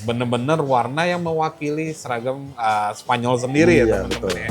Bener-bener warna yang mewakili seragam Spanyol sendiri ya Iya, teman-teman betul. ya.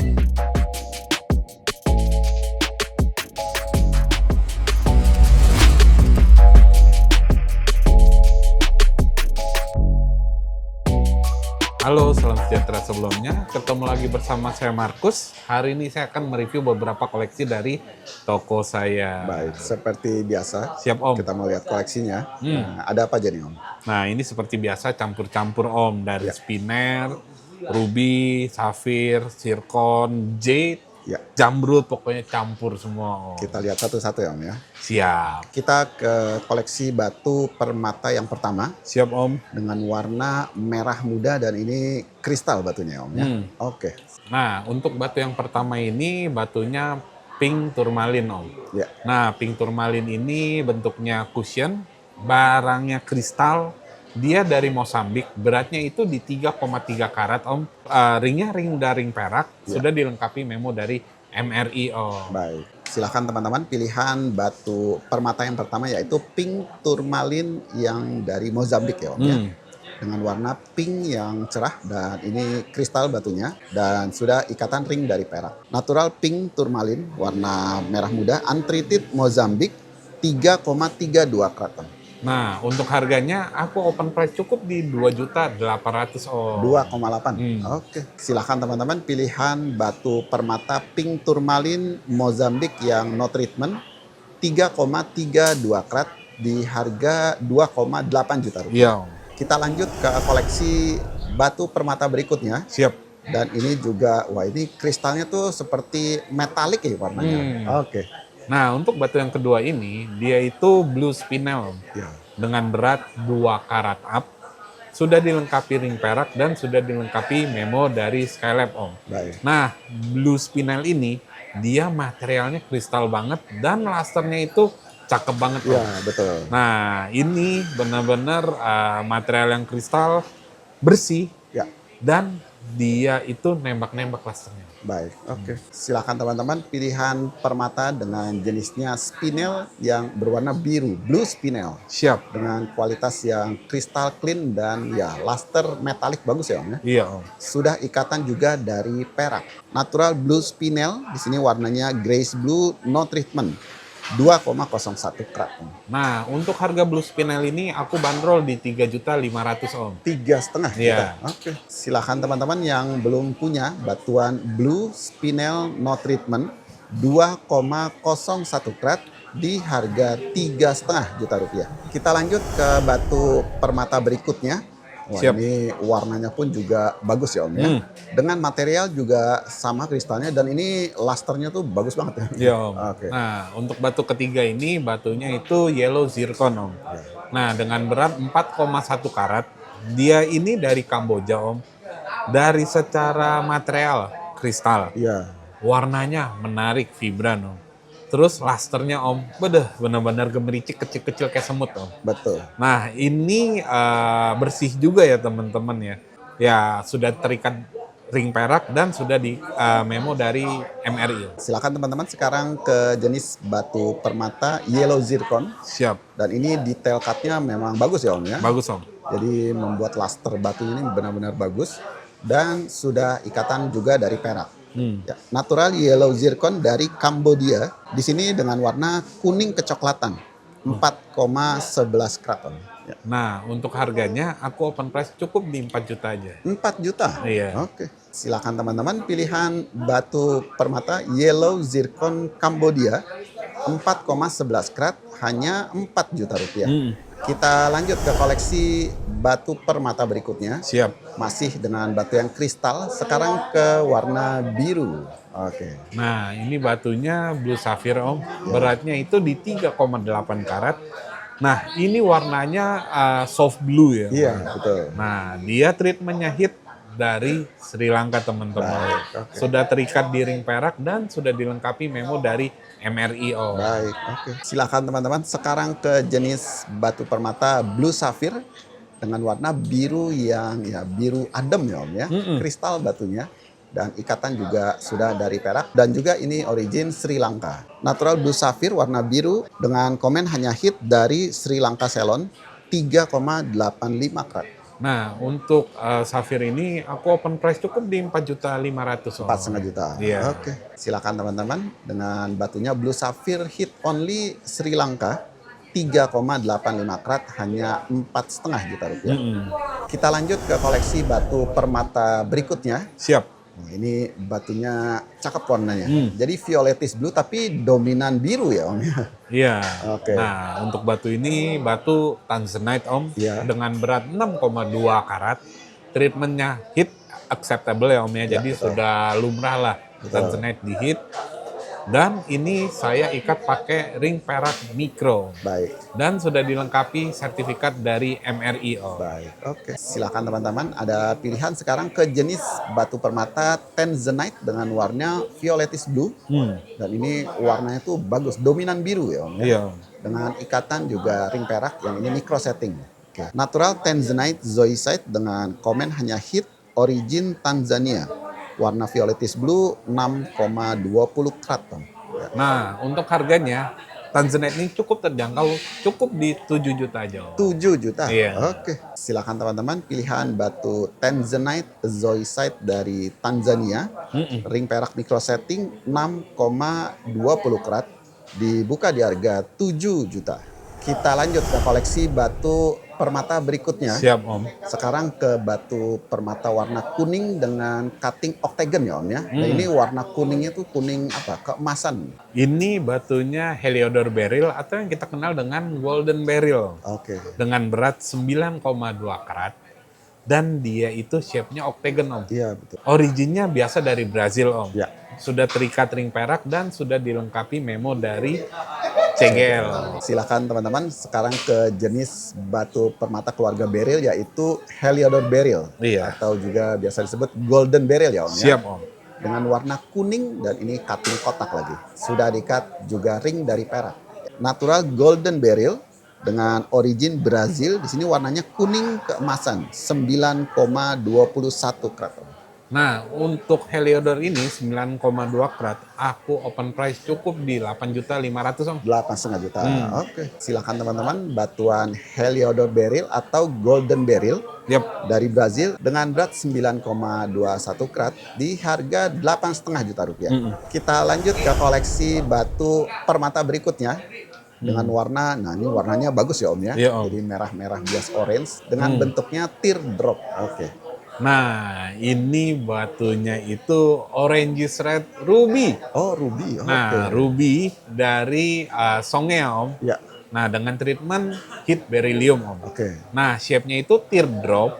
Halo, salam sejahtera sebelumnya. Ketemu lagi bersama saya Markus. Hari ini saya akan mereview beberapa koleksi dari toko saya. Baik, seperti biasa, Siap Om. kita mau lihat koleksinya. Nah, ada apa aja nih Om? Nah ini seperti biasa campur-campur Om. Dari Ya. spinner, ruby, safir, zircon, jade, Ya, jamrud, pokoknya campur semua Om. kita lihat satu-satu ya Om ya. Siap. Kita ke koleksi batu permata yang pertama Siap Om. dengan warna merah muda dan ini kristal batunya Om ya. Oke, Nah untuk batu yang pertama ini batunya pink turmalin Om. ya. Nah, pink turmalin ini bentuknya cushion, barangnya kristal, dia dari Mozambik, beratnya itu di 3,3 karat Om. Ringnya ring dari ring perak, sudah dilengkapi memo dari MRI Om. Baik, silahkan teman-teman pilihan batu permata yang pertama yaitu pink turmalin yang dari Mozambik ya Om ya. Dengan warna pink yang cerah dan ini kristal batunya dan sudah ikatan ring dari perak. Natural pink turmalin warna merah muda untreated Mozambik 3,32 karat. Nah, untuk harganya aku open price cukup di 2.800.000 Om. 2,8. Oke, silahkan teman-teman pilihan batu permata pink turmalin Mozambik yang no treatment 3,32 karat di harga 2,8 juta rupiah. Iya Om. Kita lanjut ke koleksi batu permata berikutnya. Siap. Dan ini juga, wah ini kristalnya tuh seperti metalik ya warnanya. Oke. Nah, untuk batu yang kedua ini, dia itu blue spinel Om. Ya. Dengan berat 2 karat up, sudah dilengkapi ring perak dan sudah dilengkapi memo dari Skylab Om. Baik. Nah, blue spinel ini dia materialnya kristal banget dan lasernya itu cakep banget Om. Ya, betul. Nah, ini benar-benar material yang kristal bersih Ya. dan dia itu nembak-nembak lasernya. Baik. Oke. Silakan teman-teman pilihan permata dengan jenisnya spinel yang berwarna biru, blue spinel. Siap. Dengan kualitas yang kristal clean dan ya luster metalik bagus ya Om ya. Iya Om. Sudah ikatan juga dari perak. Natural blue spinel, di sini warnanya grace blue no treatment. 2,01 karat Om. Nah, untuk harga blue spinel ini aku bandrol di 3.500.000 Om. 3,5 juta. Iya. Oke. Silakan teman-teman yang belum punya batuan blue spinel no treatment 2,01 karat di harga 3,5 juta rupiah. Kita lanjut ke batu permata berikutnya. Wah, Siap. ini warnanya pun juga bagus ya Om ya. Dengan material juga sama kristalnya dan ini lusternya tuh bagus banget ya. Iya Om. Oke. Nah, untuk batu ketiga ini batunya itu yellow zircon Om. Nah, dengan berat 4,1 karat, dia ini dari Kamboja Om. Dari secara material kristal, Iya. warnanya menarik, vibran Om. Terus lusternya Om, benar-benar gemericik kecil-kecil kayak semut Om. Betul. Nah, ini bersih juga ya teman-teman ya. Ya, sudah terikat ring perak dan sudah di memo dari MRI. Silakan teman-teman sekarang ke jenis batu permata yellow zircon. Siap. Dan ini detail cutnya memang bagus ya Om ya. Bagus Om. Jadi membuat luster batu ini benar-benar bagus. Dan sudah ikatan juga dari perak. Ya, natural yellow zircon dari Kambodia. Di sini dengan warna kuning kecoklatan. 4,11 karat Om. Ya. Nah, untuk harganya aku open price cukup di 4 juta aja. 4 juta? Iya. Oke. Silakan teman-teman pilihan batu permata yellow zircon Kambodia 4,11 karat hanya 4 juta rupiah. Kita lanjut ke koleksi batu permata berikutnya. Siap. Masih dengan batu yang kristal, sekarang ke warna biru. Oke. Nah, ini batunya blue sapphire Om. Beratnya itu di 3,8 karat. Nah, ini warnanya soft blue ya. Iya, betul. Nah, dia treatmentnya hit dari Sri Lanka teman-teman. Baik, oke. Sudah terikat di ring perak dan sudah dilengkapi memo dari MRI Om. Baik, oke. Silakan teman-teman sekarang ke jenis batu permata blue sapphire dengan warna biru yang ya biru adem ya Om ya. Kristal batunya dan ikatan juga sudah dari perak dan juga ini origin Sri Lanka. Natural blue sapphire warna biru dengan komen hanya hit dari Sri Lanka Ceylon 3,85 karat. Nah, untuk Safir ini aku open price cukup di 4.500.000 Om. 4,5 juta. Iya. Oke, silakan teman-teman dengan batunya Blue Sapphire Hit Only Sri Lanka 3,85 karat hanya 4,5 juta rupiah. Kita lanjut ke koleksi batu permata berikutnya. Siap. Nah, ini batunya cakep warnanya. Jadi violetis blue tapi dominan biru ya Om. Iya. Oke. Nah, untuk batu ini batu Tanzanite Om, Iya. dengan berat 6,2 karat. Treatmentnya hit acceptable ya Om ya. Ya, Jadi betul. sudah lumrah lah Tanzanite di hit. Dan ini saya ikat pakai ring perak mikro. Baik. Dan sudah dilengkapi sertifikat dari MRI Om. Baik, oke. Silakan teman-teman, ada pilihan sekarang ke jenis batu permata Tanzanite dengan warna violetis blue. Dan ini warnanya tuh bagus, dominan biru ya Om ya. Iya. Dengan ikatan juga ring perak yang ini micro setting. Oke. Natural Tanzanite zoisite dengan komen hanya hit origin Tanzania. Warna violetis blue 6,20 karat Om. Ya. Nah, untuk harganya Tanzanite ini cukup terjangkau, cukup di 7 juta aja Om. 7 juta. Iya. Oke. Silakan teman-teman pilihan batu Tanzanite zoisite dari Tanzania. Ring perak micro setting 6,20 karat. Dibuka di harga 7 juta. Kita lanjut ke koleksi batu permata berikutnya. Siap Om. Sekarang ke batu permata warna kuning dengan cutting octagon ya Om ya. Nah ini warna kuningnya tuh kuning apa? Keemasan. Ini batunya Heliodor Beryl atau yang kita kenal dengan Golden Beryl. Oke. Dengan berat 9,2 karat. Dan dia itu shape-nya octagon Om. Iya betul. Originnya biasa dari Brazil Om. Ya. Sudah terikat ring perak dan sudah dilengkapi memo dari CGL. Silakan teman-teman sekarang ke jenis batu permata keluarga Beryl yaitu Heliodor Beryl. Iya. Atau juga biasa disebut Golden Beryl ya Om ya. Siap Om. Dengan warna kuning dan ini cutting kotak lagi. Sudah diikat juga ring dari perak. Natural Golden Beryl dengan origin Brazil. Di sini warnanya kuning keemasan 9,21 karat. Nah, untuk Heliodor ini 9,2 karat, aku open price cukup di 8.500.000 Om. 8,5 juta. Oke. Silakan teman-teman batuan Heliodor Beryl atau Golden Beryl Yap. dari Brazil dengan berat 9,21 karat di harga 8,5 juta rupiah. Kita lanjut ke koleksi batu permata berikutnya dengan warna, nah ini warnanya bagus ya Om ya. Iya, Om. Jadi merah-merah bias orange dengan bentuknya teardrop. Oke. Nah, ini batunya itu Orange Red Ruby. Oh ruby. Oke. Nah, Ruby dari Songe Om. Ya. Nah, dengan treatment hit beryllium Om. Oke. Nah, shape-nya itu teardrop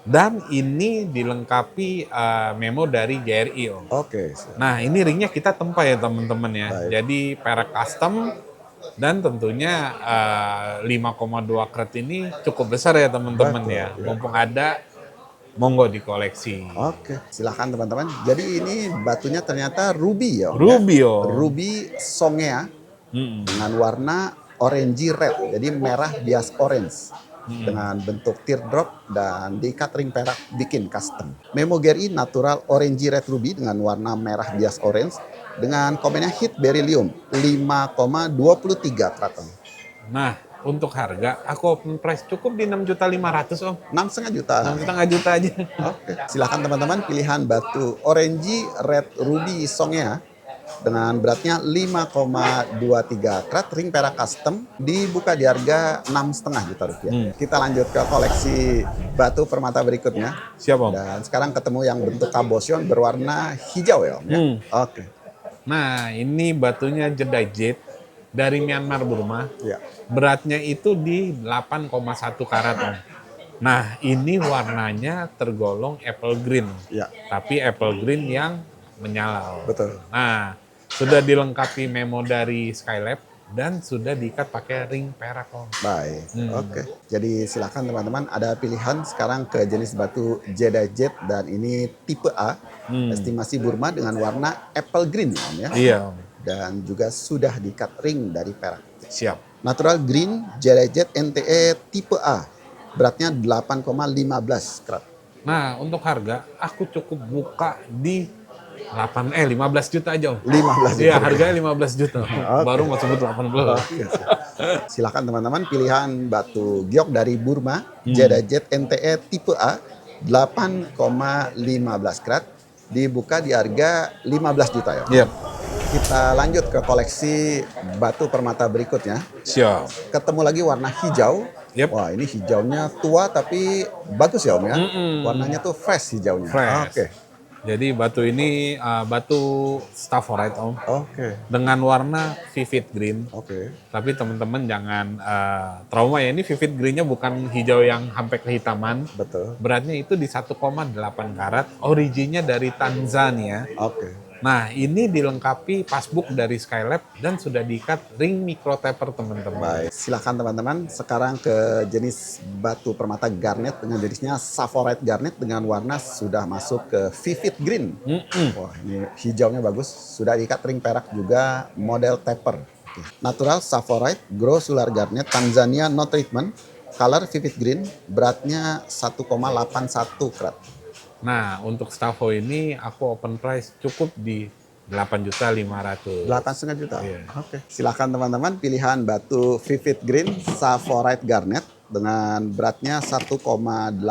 dan ini dilengkapi memo dari JRI Om. Oke. Nah, ini ringnya kita tempa ya teman-teman ya. Baik. Jadi perak custom dan tentunya 5,2 karat ini cukup besar ya teman-teman Betul, ya. ya. Mumpung ada, monggo dikoleksi. Oke. Silahkan teman-teman. Jadi ini batunya ternyata ruby ya Om ya? Ruby Om. Ruby Songea dengan warna orangey red, jadi merah bias orange dengan bentuk teardrop dan diikat ring perak bikin custom. Memo GRI natural orangey red ruby dengan warna merah bias orange dengan komennya hit beryllium 5,23 karat. Nah, untuk harga aku open price cukup di 6.500.000 Om. 6,5 juta. 6,5 juta aja. Oke. Silakan teman-teman pilihan batu orangey red ruby Songea dengan beratnya 5,23 karat ring perak custom dibuka di harga 6,5 juta rupiah. Kita lanjut ke koleksi batu permata berikutnya. Siap Om. Dan sekarang ketemu yang bentuk kabosion berwarna hijau ya Om ya. Oke. Nah, ini batunya Jedi Jade dari Myanmar Burma. Ya. Beratnya itu di 8,1 karat Om. Nah, ini warnanya tergolong apple green. Ya. Tapi apple green yang menyala. Om. Betul. Nah, sudah dilengkapi memo dari Skylab dan sudah diikat pakai ring perak Om. Baik. Oke. Jadi silakan teman-teman ada pilihan sekarang ke jenis batu Jedi Jade dan ini tipe A. Estimasi Burma dengan warna apple green ya Om ya. Iya Om. Dan juga sudah diikat ring dari perak. Siap. Natural green Jedi Jade NTE tipe A. Beratnya 8,15 karat. Nah, untuk harga aku cukup buka di 15 juta aja Om. 15 juta. Iya, harganya 15 juta. Baru mau sebut 18. Oke. Silakan teman-teman, pilihan batu giok dari Burma, Jadajet NTE tipe A, 8,15 karat, dibuka di harga 15 juta ya. Yep. Kita lanjut ke koleksi batu permata berikutnya. Siap. Ketemu lagi warna hijau. Yep. Wah, ini hijaunya tua tapi bagus ya Om ya. Warnanya tuh fresh hijaunya. Fresh. Oke. Jadi batu ini batu staphorite Om. Oke. Dengan warna vivid green. Oke. Tapi teman-teman jangan trauma ya, ini vivid greennya bukan hijau yang sampai kehitaman. Betul. Beratnya itu di 1,8 karat, originnya dari Tanzania. Oke. Nah, ini dilengkapi passbook dari Skylab dan sudah diikat ring micro taper teman-teman. Baik, silakan teman-teman. Sekarang ke jenis batu permata garnet dengan jenisnya saphorite garnet dengan warna sudah masuk ke vivid green. Wah, ini hijaunya bagus. Sudah diikat ring perak juga model taper. Oke. Natural saphorite grossular garnet Tanzania no treatment, color vivid green, beratnya 1,81 karat. Nah, untuk Stavo ini aku open price cukup di 8.500.000. 8,5 juta. Iya. Oke. Silakan teman-teman, pilihan batu vivid green saphorite garnet dengan beratnya 1,81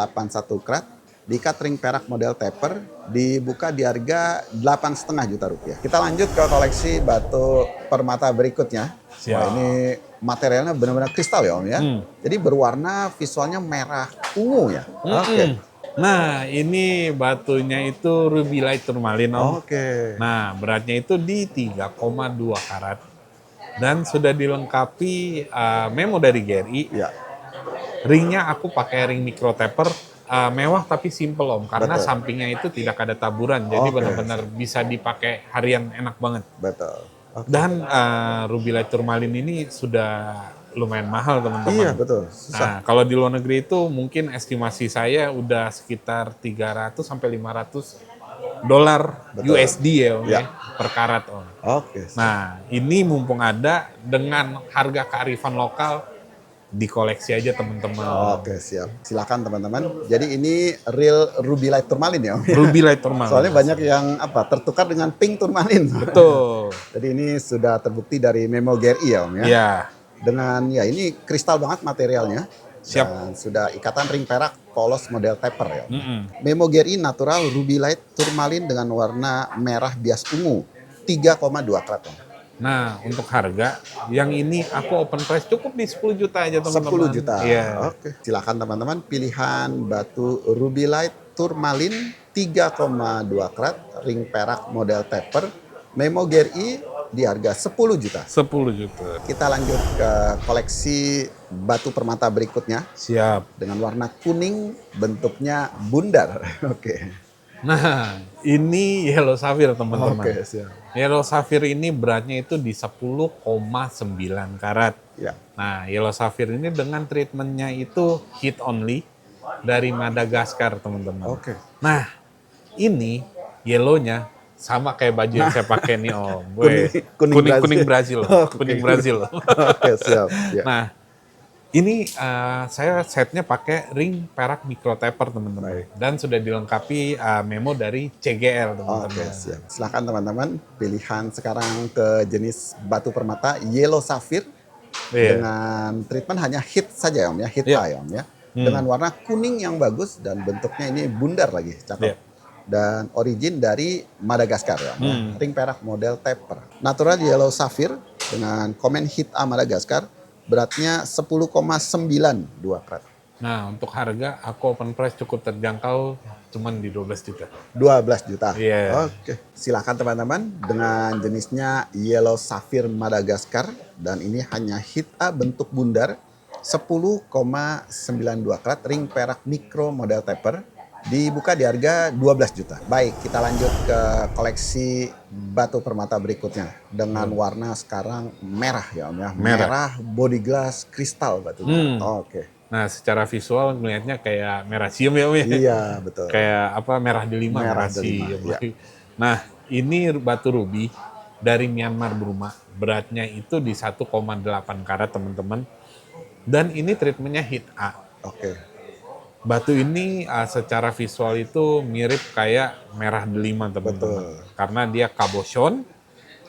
karat, diikat ring perak model taper, dibuka di harga 8,5 juta rupiah. Kita lanjut ke koleksi batu permata berikutnya. Siap. Wah, ini materialnya benar-benar kristal ya Om ya. Jadi berwarna visualnya merah ungu ya. Oke. Nah, ini batunya itu ruby light tourmaline Om. Oke. Nah, beratnya itu di 3,2 karat. Dan sudah dilengkapi memo dari GRI. Ya. Ringnya aku pakai ring micro taper, mewah tapi simple Om. Karena Betul. sampingnya itu tidak ada taburan. Jadi Oke. benar-benar bisa dipakai harian enak banget. Betul. Oke. Dan ruby light tourmaline ini sudah lumayan mahal teman-teman. Iya, betul. Susah. Nah, kalau di luar negeri itu mungkin estimasi saya udah sekitar 300 sampai 500 dolar Betul. USD ya Om Ya. ya, per karat Om. Oke. Nah, ini mumpung ada dengan harga kearifan lokal, dikoleksi aja teman-teman. Oke, siap. Silakan teman-teman. Jadi ini real ruby light tourmaline ya Om. Ruby light tourmaline. Soalnya banyak yang tertukar dengan pink tourmaline. Betul. Jadi ini sudah terbukti dari memo GRI ya Om ya. Iya. Dengan ya ini kristal banget materialnya. Siap. Dan sudah ikatan ring perak polos model taper ya Om. Mm-mm. Memo GRI natural ruby light tourmaline dengan warna merah bias ungu. 3,2 karat Om. Nah, untuk harga yang ini aku open price cukup di 10 juta aja teman-teman. 10 juta. Iya. Oke. Silakan teman-teman, pilihan batu ruby light tourmaline 3,2 karat ring perak model taper. Memo GRI di harga 10 juta. 10 juta. Kita lanjut ke koleksi batu permata berikutnya Siap. dengan warna kuning, bentuknya bundar. Oke. Nah, ini yellow sapphire teman-teman. Oke, siap. Yellow sapphire ini beratnya itu di 10,9 karat. Ya. Nah, yellow sapphire ini dengan treatmentnya itu heat only dari Madagaskar teman-teman. Oke. Nah, ini yellownya sama kayak baju yang saya pakai nih Om. Kuning Brazil. Oke. Kuning Brazil. Oke, siap. Ya. Nah, ini saya setnya pakai ring perak micro taper teman-teman. Baik. Dan sudah dilengkapi memo dari CGL teman-teman. Oke, siap. Silakan teman-teman, pilihan sekarang ke jenis batu permata yellow sapphire Iya. dengan treatment hanya hit saja ya Om ya, hit Iya. A ya Om ya. Dengan warna kuning yang bagus dan bentuknya ini bundar lagi, cakep. Iya. Dan origin dari Madagaskar ya Om ya. Ring perak model taper. Natural yellow sapphire dengan komen hit A Madagaskar, beratnya 10,92 karat. Nah, untuk harga aku open price cukup terjangkau, cuman di 12 juta. 12 juta. Iya. Oke. Silakan teman-teman dengan jenisnya yellow sapphire Madagaskar dan ini hanya hit A bentuk bundar 10,92 karat ring perak mikro model taper, dibuka di harga 12 juta. Baik, kita lanjut ke koleksi batu permata berikutnya dengan warna sekarang merah ya Om ya. Merah body glass kristal batunya. Oke. Nah, secara visual melihatnya kayak merah siam ya Om ya. Iya, betul. Kayak apa merah delima, Merah merah delima, siam. iya. Nah, ini batu ruby dari Myanmar Burma. Beratnya itu di 1,8 karat teman-teman. Dan ini treatmentnya hit A. Oke. Batu ini secara visual itu mirip kayak merah delima teman-teman. Betul. Karena dia cabochon,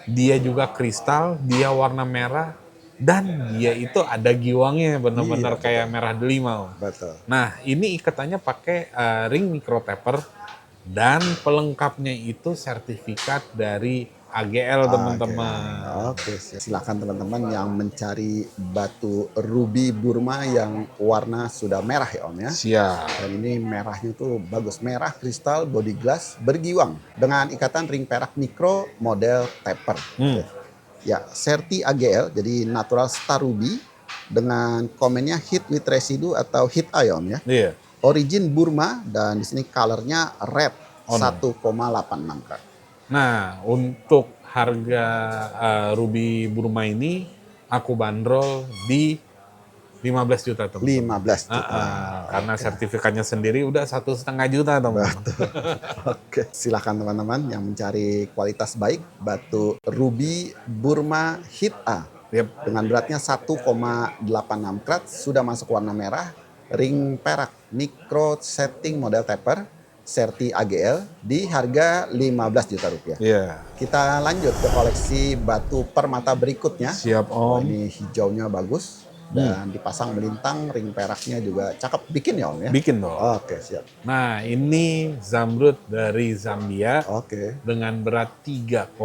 dia juga kristal, dia warna merah, Dan dia itu ada giwangnya benar-benar Iya, kayak merah delima, Om. betul. Nah, ini ikatannya pakai ring micro taper dan pelengkapnya itu sertifikat dari AGL, Oke, teman-teman. oke. Silakan teman-teman yang mencari batu ruby Burma yang warna sudah merah ya Om ya. Siap. Dan ini merahnya tuh bagus, merah kristal body glass bergiwang dengan ikatan ring perak mikro model taper. Oke. Ya, Serti AGL jadi natural star ruby dengan komennya hit with residue atau hit eye Om ya. Iya. Origin Burma dan di sini colornya red On. 1,86 karat. Nah, untuk harga Ruby Burma ini aku bandrol di 15 juta, teman-teman. 15 juta. Karena sertifikatnya sendiri udah 1,5 juta, teman-teman. Oke, silakan teman-teman yang mencari kualitas baik batu ruby Burma Hit A Yep. dengan beratnya 1,86 karat sudah masuk warna merah, ring perak micro setting model taper, Serti AGL di harga 15 juta rupiah. Iya. Kita lanjut ke koleksi batu permata berikutnya. Siap, Oh, Om. ini hijaunya bagus dan dipasang melintang, ring peraknya juga cakep. Bikin ya Om ya? Bikin dong. Oke, siap. Nah, ini zamrud dari Zambia Oke. dengan berat 3,4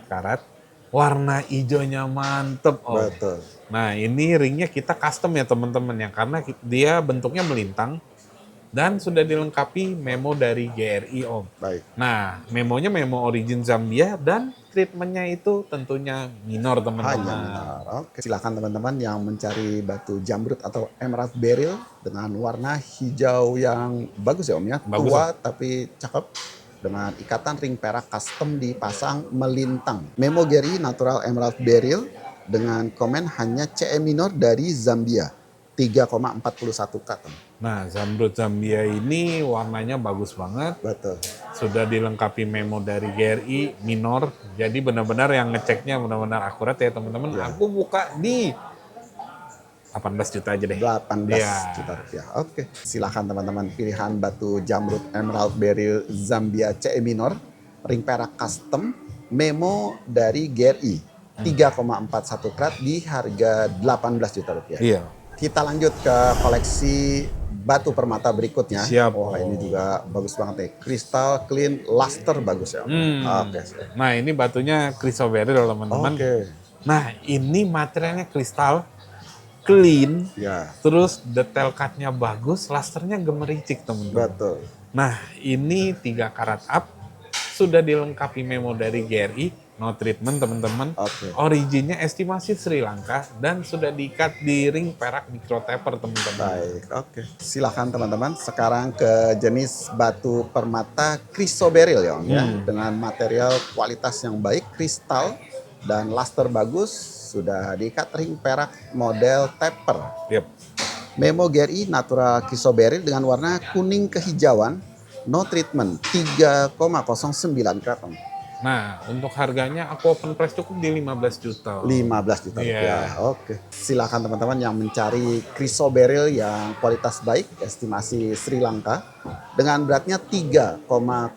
karat. Warna hijaunya mantep, Om. Betul. Nah, ini ringnya kita custom ya, teman-teman ya, karena dia bentuknya melintang dan sudah dilengkapi memo dari GRI, Om. Baik. Nah, memonya memo origin Zambia dan treatmentnya itu tentunya minor, Hanya teman-teman. minor. Oke. Silakan teman-teman yang mencari batu jamrut atau emerald beryl dengan warna hijau yang bagus ya Om ya. Bagus, Tua tapi cakep. Dengan ikatan ring perak custom dipasang melintang. Memo GRI natural emerald beryl dengan komen hanya CE minor dari Zambia. 3,41 karat. Nah, zamrud Zambia ini warnanya bagus banget. Betul. Sudah dilengkapi memo dari GRI minor. Jadi benar-benar yang ngeceknya benar-benar akurat ya, teman-teman. Ya. Aku buka di 18 juta aja deh. 18 Iya. juta rupiah. Oke, silakan teman-teman pilihan batu jamrut emerald beryl Zambia CE minor, ring perak custom, memo dari GRI 3,41 karat di harga 18 juta rupiah. Iya. Kita lanjut ke koleksi batu permata berikutnya. Siap. Wah, ini juga bagus banget nih. Kristal clean luster bagus ya. Oke. Nah, ini batunya chrysoberyl, teman-teman. Oke. Nah, ini materialnya kristal, clean, Ya, terus detail cut-nya bagus, lusternya gemericik, teman-teman. betul. Nah, ini 3 karat up, sudah dilengkapi memo dari GRI, no treatment, teman-teman. Oke. Originnya estimasi Sri Lanka dan sudah diikat di ring perak micro taper, teman-teman. Baik, oke. Silakan teman-teman sekarang ke jenis batu permata chrysoberyl ya Om ya. Dengan material kualitas yang baik, kristal dan luster bagus, sudah diikat ring perak model taper. Yep. Memo GRI natural chrysoberyl dengan warna kuning kehijauan, no treatment 3,09 karat Om. Nah, untuk harganya aku open price cukup di 15 juta. 15 juta Iya. rupiah. Oke. Silakan teman-teman yang mencari chrysoberyl yang kualitas baik, estimasi Sri Lanka dengan beratnya 3,09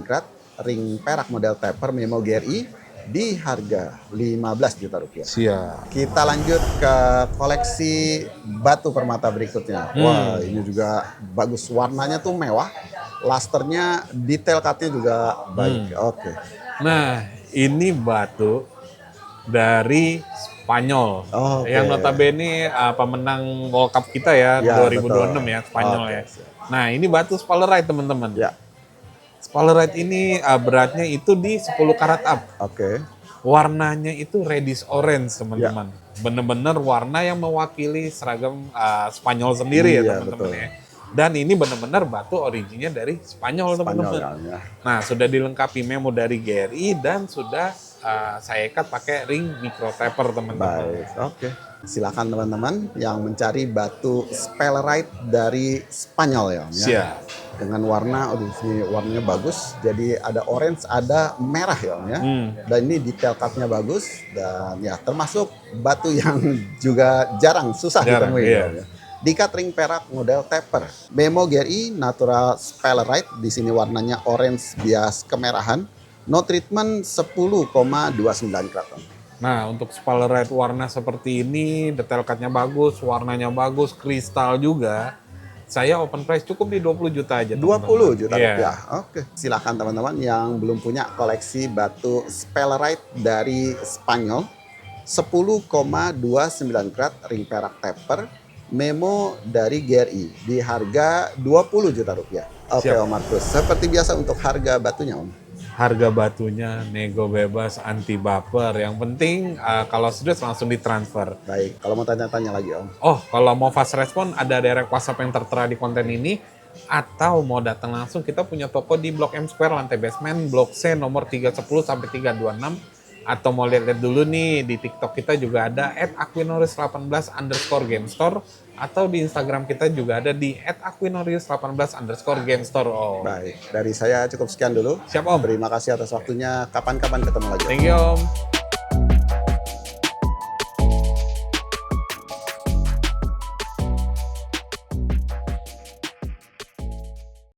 karat, ring perak model taper memo GRI di harga 15 juta rupiah. Siap. Kita lanjut ke koleksi batu permata berikutnya. Wah, ini juga bagus, warnanya tuh mewah. Lusternya, detail cut-nya juga baik. Oke. Nah, ini batu dari Spanyol. Oke. Yang notabene pemenang World Cup kita ya, Ya, 2026 betul. ya, Spanyol Oke, ya. Nah, ini batu sphalerite, teman-teman. Ya. Sphalerite ini beratnya itu di 10 karat up. Oke. Warnanya itu reddish orange, teman-teman. Bener-bener warna yang mewakili seragam Spanyol sendiri ya, Iya, teman-teman betul. ya. Dan ini benar-benar batu originnya dari Spanyol, teman-teman. Spanyol ya. Nah, sudah dilengkapi memo dari GRI dan sudah saya ikat pakai ring micro taper, teman-teman. Baik, oke. Silakan teman-teman yang mencari batu sphalerite dari Spanyol ya, Om, ya. Siap. Dengan warna, aduh ini warnanya bagus. Jadi ada orange, ada merah ya Om ya. Dan ini detail cut-nya bagus dan ya termasuk batu yang juga susah Jarang, ditemui iya. ya Om ya. Diikat ring perak model taper. Memo GRI natural sphalerite, di sini warnanya orange bias kemerahan. No treatment 10,29 karat Om. Nah, untuk Spotlight warna seperti ini, detail cut-nya bagus, warnanya bagus, kristal juga. Saya open price cukup di 20 juta aja, 20 juta Iya. rupiah. Oke, silakan teman-teman yang belum punya koleksi batu sphalerite dari Spanyol. 10,29 karat ring perak taper, memo dari GRI di harga 20 juta rupiah. Oke Siap. Om Markus, seperti biasa untuk harga batunya Om. Harga batunya nego bebas, anti baper. Yang penting kalau serius langsung ditransfer. Baik, kalau mau tanya-tanya lagi Om. Oh, kalau mau fast respon ada direct WhatsApp yang tertera di konten ini. Atau mau datang langsung, kita punya toko di Blok M Square, lantai basement, Blok C nomor 310 sampai 326. Atau mau lihat dulu nih, di TikTok kita juga ada @aquinorius18_gamestore. Atau di Instagram kita juga ada di @aquinorius18_gamestore. Oh. Baik, dari saya cukup sekian dulu. Siap Om. Terima kasih atas waktunya. Kapan-kapan ketemu lagi. Thank you Om.